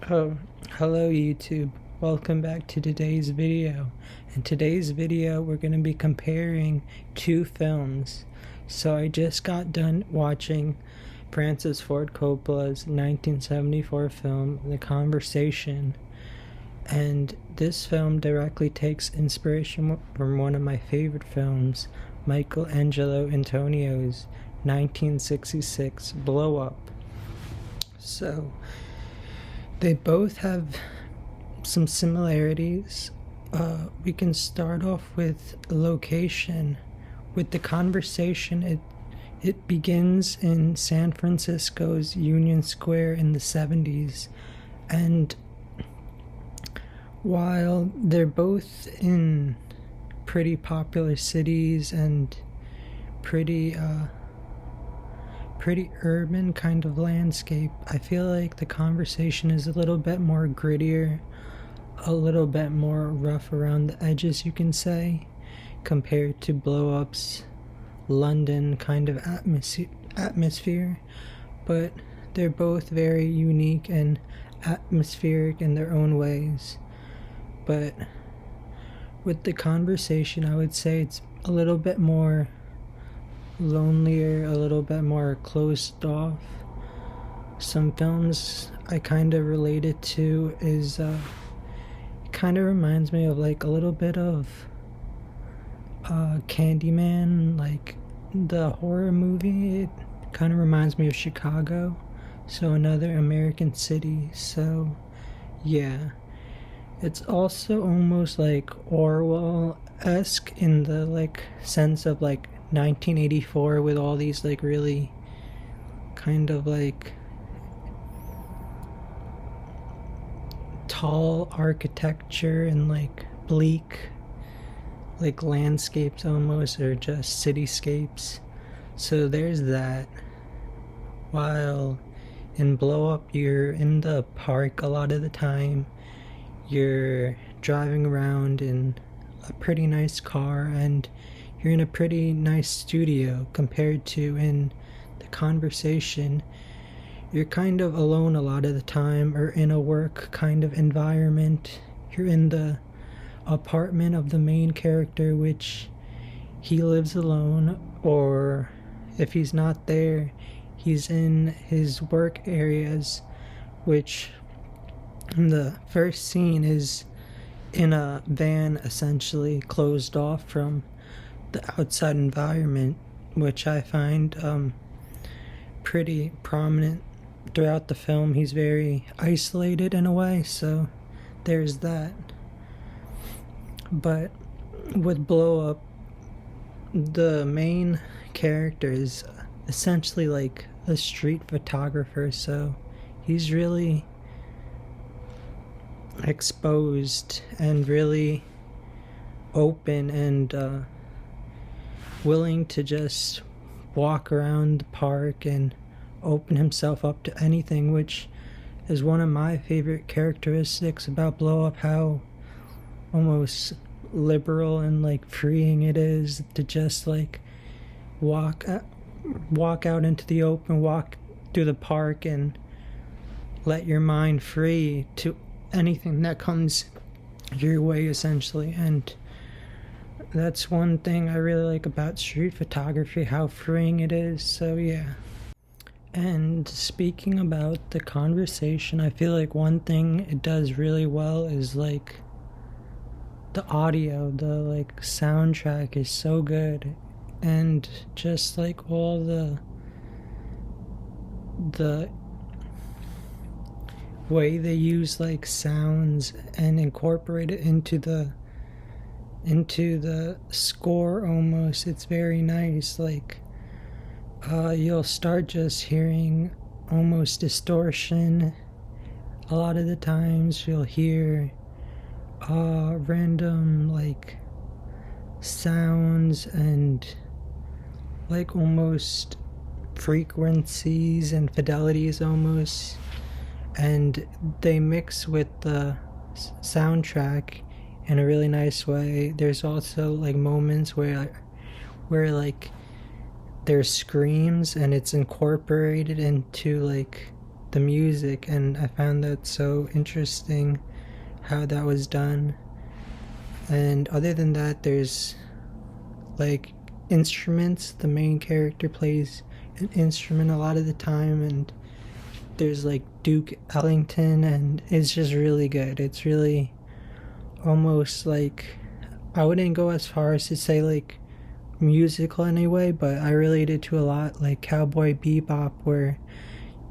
Oh, hello YouTube. Welcome back to today's video. In today's video, we're going to be comparing two films. So I just got done watching Francis Ford Coppola's 1974 film, The Conversation. And this film directly takes inspiration from one of my favorite films, Michelangelo Antonio's 1966 Blow Up. So they both have some similarities. We can start off with location. With The Conversation, it begins in San Francisco's Union Square in the 70s, and while they're both in pretty popular cities and pretty urban kind of landscape, I feel like The Conversation is a little bit more grittier, a little bit more rough around the edges, you can say, compared to Blow Up's London kind of atmosphere. But they're both very unique and atmospheric in their own ways. But with The Conversation, I would say it's a little bit more lonelier, a little bit more closed off. Some films I kind of related to is it kind of reminds me of like a little bit of Candyman, like the horror movie. It kind of reminds me of Chicago, so another American city. So yeah, it's also almost like Orwell-esque in the like sense of like 1984, with all these like really kind of like tall architecture and like bleak like landscapes almost, or just cityscapes. So there's that. While in Blow Up, you're in the park a lot of the time. You're driving around in a pretty nice car, and you're in a pretty nice studio, compared to in The Conversation, you're kind of alone a lot of the time, or in a work kind of environment. You're in the apartment of the main character, which he lives alone, or if he's not there, he's in his work areas, which in the first scene is in a van, essentially closed off from the outside environment, which I find pretty prominent throughout the film. He's very isolated in a way, so there's that. But with Blow Up, the main character is essentially like a street photographer, so he's really exposed and really open and willing to just walk around the park and open himself up to anything, which is one of my favorite characteristics about Blow Up, how almost liberal and like freeing it is to just like walk out into the open, walk through the park, and let your mind free to anything that comes your way, essentially. And that's one thing I really like about street photography, how freeing it is. So yeah. And speaking about The Conversation, I feel like one thing it does really well is like the audio, the like soundtrack is so good, and just like all the way they use like sounds and incorporate it into the score almost, it's very nice. Like you'll start just hearing almost distortion. A lot of the times you'll hear random like sounds and like almost frequencies and fidelities almost, and they mix with the soundtrack in a really nice way. There's also like moments where like there's screams and it's incorporated into like the music, and I found that so interesting how that was done. And other than that, there's like instruments. The main character plays an instrument a lot of the time, and there's like Duke Ellington, and it's just really good. It's really almost like, I wouldn't go as far as to say like musical anyway, but I related to a lot like Cowboy Bebop, where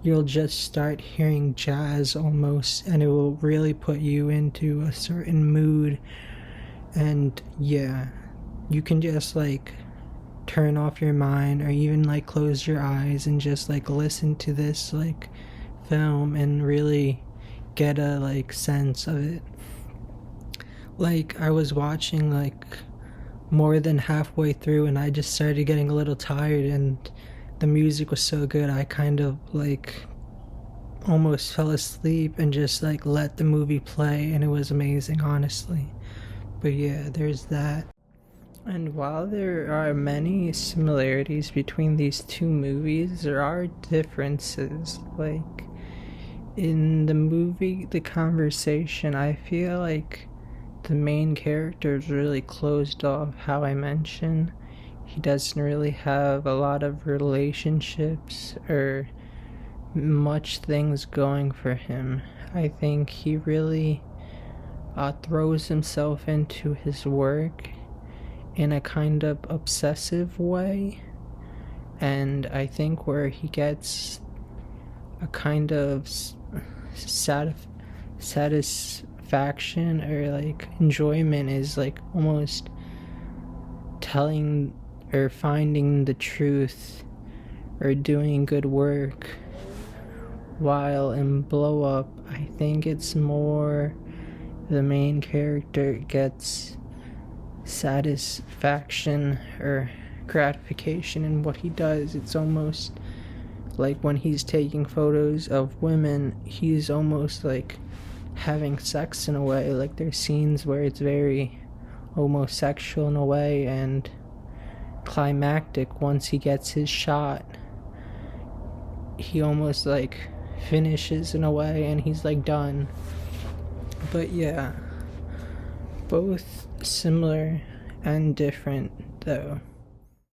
you'll just start hearing jazz almost, and it will really put you into a certain mood. And yeah, you can just like turn off your mind or even like close your eyes and just like listen to this like film and really get a like sense of it. Like I was watching like more than halfway through and I just started getting a little tired, and the music was so good I kind of like almost fell asleep and just like let the movie play, and it was amazing, honestly. But yeah, there's that. And while there are many similarities between these two movies, there are differences. Like in the movie The Conversation, I feel like the main character is really closed off. How I mentioned, he doesn't really have a lot of relationships or much things going for him. I think he really throws himself into his work in a kind of obsessive way, and I think where he gets a kind of satisfaction or like enjoyment is like almost telling or finding the truth or doing good work. While in Blow Up, I think it's more the main character gets satisfaction or gratification in what he does. It's almost like when he's taking photos of women, he's almost like having sex in a way. Like there's scenes where it's very almost sexual in a way and climactic. Once he gets his shot, he almost like finishes in a way and he's like done. But yeah, both similar and different though.